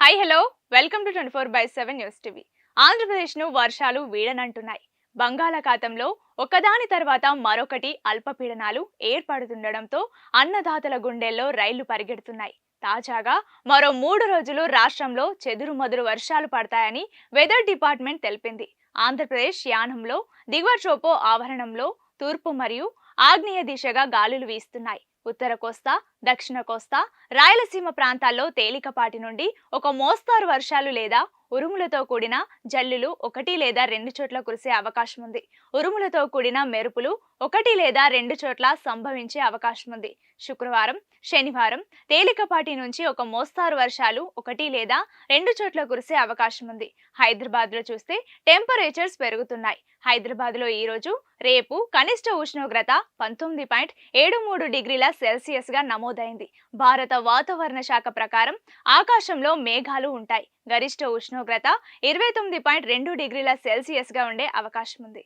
Hi hello welcome to 24/7 news TV. ఆంధ్రప్రదేశ్ను వర్షాలు వీడనంటున్నాయి. బంగాళాఖాతంలో ఒకదాని తర్వాత మరొకటి అల్పపీడనాలు ఏర్పడుతుండడంతో అన్నదాతల గుండెల్లో రైళ్లు పరిగెడుతున్నాయి. తాజాగా మరో 3 రోజులు రాష్ట్రంలో చెదురుమదురు వర్షాలు పడతాయని వెదర్ డిపార్ట్మెంట్ తెలిపింది. ఆంధ్రప్రదేశ్ యానంలో దిగువ ట్రోపో ఆవరణంలో తూర్పు మరియు ఆగ్నేయ దిశగా గాలులు వీస్తున్నాయి. ఉత్తర కోస్తా, దక్షిణ కోస్తా, రాయలసీమ ప్రాంతాల్లో తేలికపాటి నుండి ఒక మోస్తారు వర్షాలు లేదా ఉరుములతో కూడిన జల్లులు 1 లేదా 2 చోట్ల కురిసే అవకాశం ఉంది. ఉరుములతో కూడిన మెరుపులు 1 లేదా 2 చోట్ల సంభవించే అవకాశం ఉంది. శుక్రవారం, శనివారం తేలికపాటి నుంచి ఒక మోస్తారు వర్షాలు 1 లేదా 2 చోట్ల కురిసే అవకాశం ఉంది. హైదరాబాద్ లో చూస్తే టెంపరేచర్స్ పెరుగుతున్నాయి. హైదరాబాద్ లో ఈ రోజు, రేపు కనిష్ట ఉష్ణోగ్రత 19.73 డిగ్రీల సెల్సియస్ గా నమోదైంది. భారత వాతావరణ శాఖ ప్రకారం ఆకాశంలో మేఘాలు ఉంటాయి. గరిష్ట ఉష్ణోగ్రత 29.2 డిగ్రీల సెల్సియస్ గా ఉండే అవకాశం ఉంది.